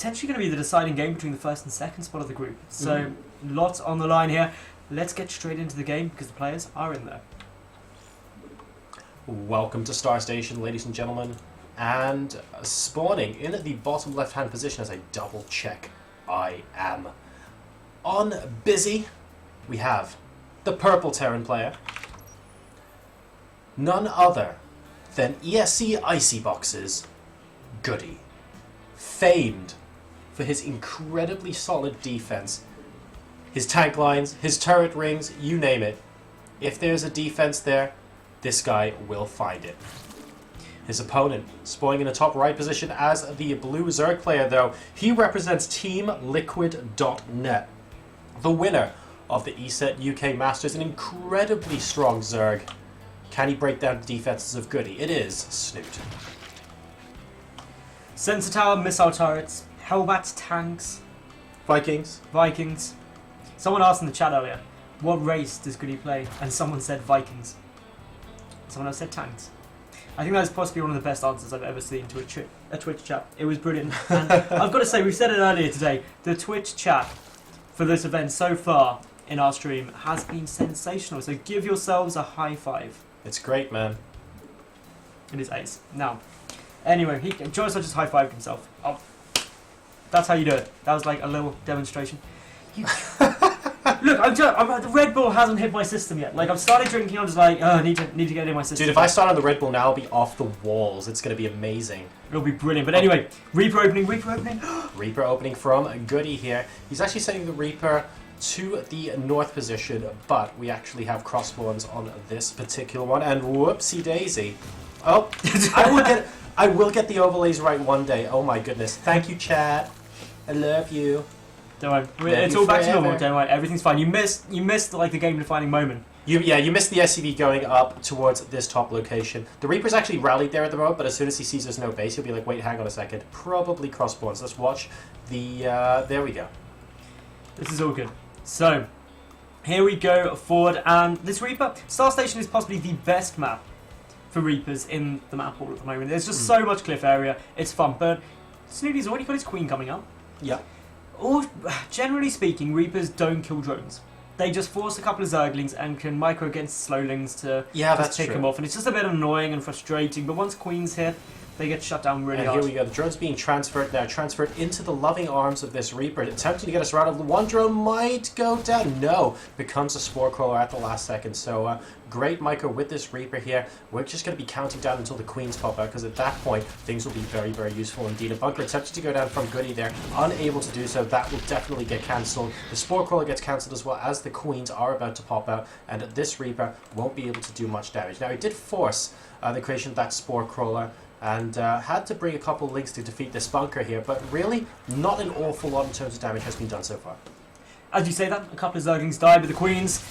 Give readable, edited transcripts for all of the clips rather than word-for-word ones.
potentially going to be the deciding game between the first and second spot of the group. So lots on the line here. Let's get straight into the game because the players are in there. Welcome to Star Station, ladies and gentlemen. And spawning in at the bottom left-hand position as I double check, I am on busy. We have the purple Terran player, none other than ESC Icy Box's Goody, famed for his incredibly solid defense, his tank lines, his turret rings, you name it. If there's a defense there, this guy will find it. His opponent, spawning in the top right position as the blue Zerg player though, he represents Team Liquid.snute, the winner of the ESET UK Masters, an incredibly strong Zerg. Can he break down the defenses of Goody? It is Snute. Sensor tower, missile turrets, Hellbats, tanks, Vikings. Someone asked in the chat earlier, what race does Goody play? And someone said Vikings. Someone else said tanks. I think that is possibly one of the best answers I've ever seen to a Twitch chat. It was brilliant. And I've got to say, we said it earlier today, the Twitch chat for this event so far in our stream has been sensational. So give yourselves a high five. It's great, man. It is ace. Now, anyway, JoRoSaR just high-fived himself. Oh, that's how you do it. That was like a little demonstration. Look, the Red Bull hasn't hit my system yet. Like, I've started drinking, I'm just like, oh, I need to get it in my system. Dude, if I start on the Red Bull now, I'll be off the walls. It's going to be amazing. It'll be brilliant. But anyway, Reaper opening. Reaper opening from Goody here. He's actually sending the Reaper to the north position, but we actually have crossbones on this particular one, and whoopsie daisy. Oh, I will get the overlays right one day. Oh my goodness. Thank you, chat. I love you. Don't worry. It's all back to normal. Don't worry. Everything's fine. You missed like the game-defining moment. You missed the SCV going up towards this top location. The Reaper's actually rallied there at the moment, but as soon as he sees there's no base, he'll be like, wait, hang on a second. Probably crossbones. Let's watch the... there we go. This is all good. So, here we go forward, and this Reaper, Star Station is possibly the best map for Reapers in the map pool at the moment. There's just so much cliff area, it's fun, but Snooty's already got his queen coming up. Yeah. Generally speaking, Reapers don't kill drones. They just force a couple of Zerglings and can micro against slowlings to just take them off, and it's just a bit annoying and frustrating, but once queen's hit, they get shut down really hard. Here we go. The drone's being transferred now. Transferred into the loving arms of this Reaper. Attempting to get us routed. One drone might go down. No. Becomes a Spore Crawler at the last second. So, great micro with this Reaper here. We're just going to be counting down until the queens pop out, because at that point, things will be very, very useful indeed. A bunker attempted to go down from Goody there. Unable to do so. That will definitely get cancelled. The Spore Crawler gets cancelled as well as the queens are about to pop out. And this Reaper won't be able to do much damage. Now, he did force the creation of that Spore Crawler, and had to bring a couple of links to defeat this bunker here, but really not an awful lot in terms of damage has been done so far. As you say that, a couple of Zerglings died, but the queens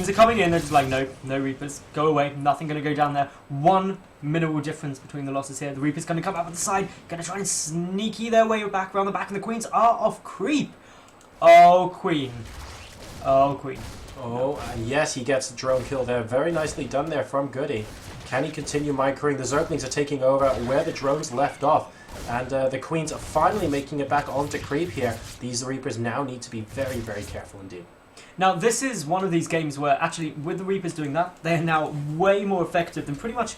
are coming in. They're just like, no Reapers, go away, nothing going to go down there. One minimal difference between the losses here. The Reaper's going to come up at the side, going to try and sneaky their way back around the back, and the queens are off creep. Oh, queen. Oh, queen. Oh, and yes, he gets the drone kill there. Very nicely done there from Goody. Can he continue microing? The Zerglings are taking over where the drones left off. And the queens are finally making it back onto creep here. These Reapers now need to be very, very careful indeed. Now, this is one of these games where, actually, with the Reapers doing that, they are now way more effective than pretty much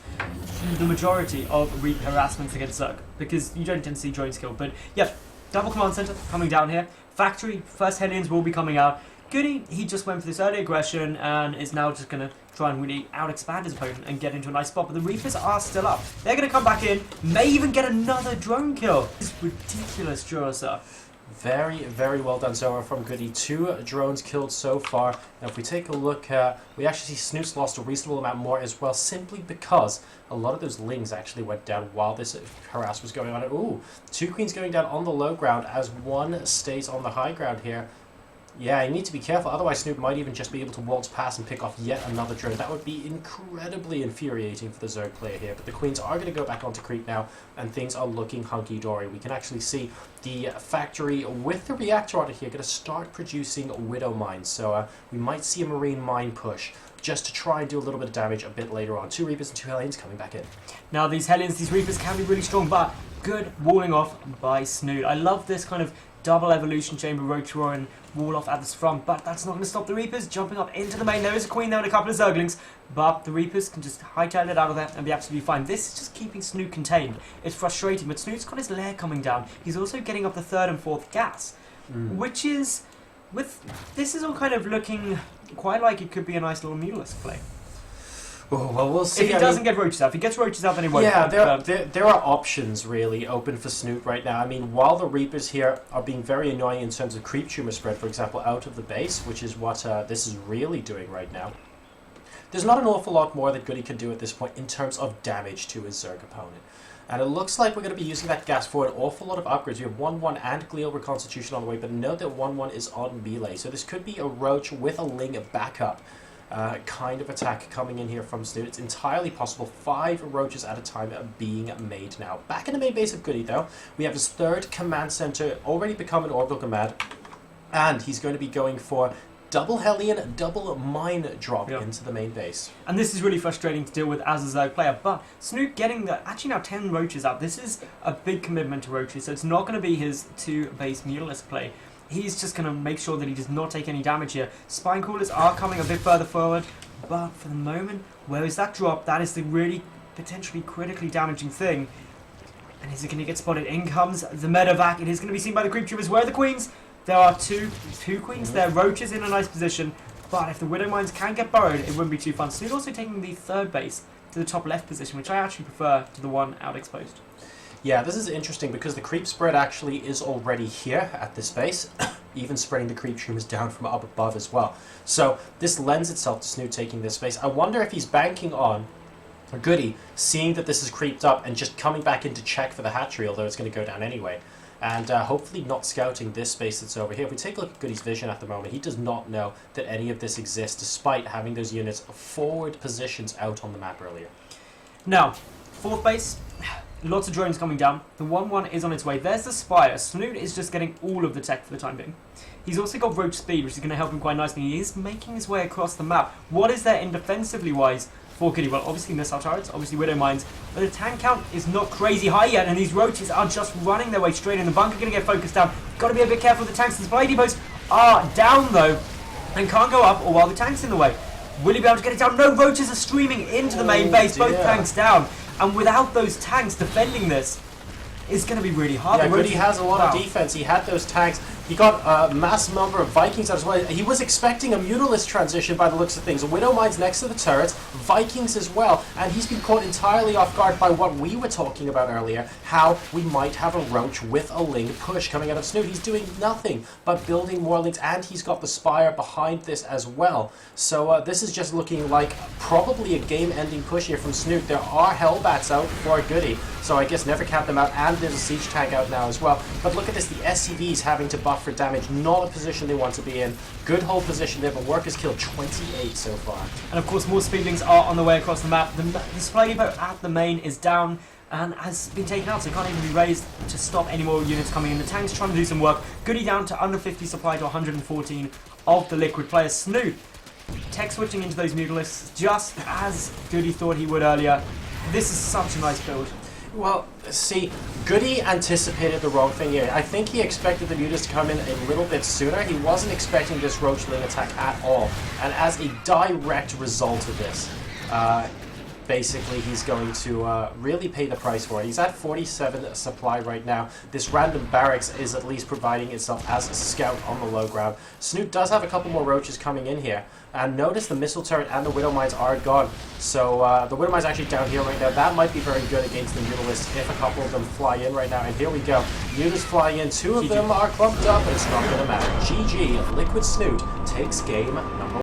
the majority of Reaper harassments against Zerg. Because you don't tend to see drones killed. But, yeah, double command center coming down here. Factory, first Hellions will be coming out. Goody, he just went for this early aggression and is now just going to try and really out-expand his opponent and get into a nice spot. But the Reapers are still up. They're going to come back in, may even get another drone kill. This is ridiculous, JoRoSaR. Very, very well done so far from Goody. 2 drones killed so far. Now, if we take a look, we actually see Snute's lost a reasonable amount more as well, simply because a lot of those lings actually went down while this harass was going on. Ooh, 2 queens going down on the low ground as 1 stays on the high ground here. Yeah, you need to be careful, otherwise Snute might even just be able to waltz past and pick off yet another drone. That would be incredibly infuriating for the Zerg player here. But the queens are going to go back onto creep now, and things are looking hunky-dory. We can actually see the factory with the reactor on it here going to start producing Widow Mines. So we might see a Marine Mine push just to try and do a little bit of damage a bit later on. 2 Reapers and 2 Hellions coming back in. Now these Hellions, these Reapers can be really strong, but good walling off by Snute. I love this kind of double evolution chamber roach roar and wall off at the front, but that's not going to stop the Reapers jumping up into the main. There is a Queen there and a couple of Zerglings, but the Reapers can just hightail it out of there and be absolutely fine. This is just keeping Snute contained. It's frustrating, but Snute's got his lair coming down. He's also getting up the 3rd and 4th gas, which is, this is all kind of looking quite like it could be a nice little Mutalisk play. Oh, well, we'll see. If he doesn't get roaches out. If he gets roaches out, then he won't. Yeah, there are options really open for Snute right now. I mean, while the Reapers here are being very annoying in terms of creep tumor spread, for example, out of the base, which is what this is really doing right now, there's not an awful lot more that Goody can do at this point in terms of damage to his Zerg opponent. And it looks like we're going to be using that gas for an awful lot of upgrades. We have 1-1 and Glial Reconstitution on the way, but note that 1-1 is on melee. So this could be a Roach with a Ling backup kind of attack coming in here from Snute. It's entirely possible. 5 Roaches at a time being made now. Back in the main base of Goody, though, we have his 3rd command center already become an orbital command, and he's going to be going for double Hellion, double mine drop into the main base. And this is really frustrating to deal with as a Zerg player, but Snute getting actually now 10 Roaches out, this is a big commitment to Roaches, so it's not going to be his 2 base Mutalisk play. He's just going to make sure that he does not take any damage here. Spine Crawlers are coming a bit further forward, but for the moment, where is that drop? That is the really potentially critically damaging thing. And is it going to get spotted? In comes the medevac. It is going to be seen by the creep troopers. Where are the queens? There are two queens there. Roaches in a nice position, but if the Widow Mines can get burrowed, it wouldn't be too fun. Snute also taking the 3rd base to the top left position, which I actually prefer to the one out exposed. Yeah, this is interesting because the creep spread actually is already here at this base, even spreading the creep tumors down from up above as well. So this lends itself to Snute taking this space. I wonder if he's banking on Goody seeing that this is creeped up and just coming back in to check for the hatchery, although it's going to go down anyway. And hopefully not scouting this space that's over here. If we take a look at Goody's vision at the moment, he does not know that any of this exists, despite having those units forward positions out on the map earlier. Now, 4th base, lots of drones coming down. The 1-1 is on its way. There's the Spire. Snute is just getting all of the tech for the time being. He's also got Roach Speed, which is going to help him quite nicely. He is making his way across the map. What is there in defensively wise for Goody? Well, obviously missile turrets, obviously Widow Mines, but the tank count is not crazy high yet, and these Roaches are just running their way straight in. The bunker going to get focused down. Got to be a bit careful with the tanks. The supply depots are down though, and can't go up, or while the tank's in the way. Will he be able to get it down? No, Roaches are streaming into the main base, both tanks down, and without those tanks defending this, it's going to be really hard. Yeah, Goody has a lot of defense. He had those tanks. He got a massive number of Vikings as well. He was expecting a Mutalisk transition by the looks of things. Widow Mines next to the turrets, Vikings as well, and he's been caught entirely off guard by what we were talking about earlier, how we might have a Roach with a Ling push coming out of Snute. He's doing nothing but building more Lings, and he's got the Spire behind this as well. So this is just looking like probably a game-ending push here from Snute. There are Hellbats out for Goody, so I guess never count them out, and there's a Siege tank out now as well. But look at this, the SCVs having to buff for damage, not a position they want to be in. Good hold position there, but Workers killed 28 so far. And of course more Speedlings are on the way across the map. The supply depot at the main is down and has been taken out, so it can't even be raised to stop any more units coming in. The tank's trying to do some work. Goody down to under 50 supply to 114 of the Liquid players. Snute tech switching into those Mutalisks just as Goody thought he would earlier. This is such a nice build. Well, see, Goody anticipated the wrong thing here. I think he expected the Mutas to come in a little bit sooner. He wasn't expecting this Roach Ling attack at all. And as a direct result of this, basically he's going to really pay the price for it. He's at 47 supply right now. This random barracks is at least providing itself as a scout on the low ground. Snute does have a couple more Roaches coming in here. And notice the missile turret and the Widow Mines are gone. So the Widow Mines actually down here right now. That might be very good against the Mutalists if a couple of them fly in right now. And here we go. Mutas fly in. 2 of them are clumped up, but it's not going to matter. GG, Liquid Snute takes game number 1.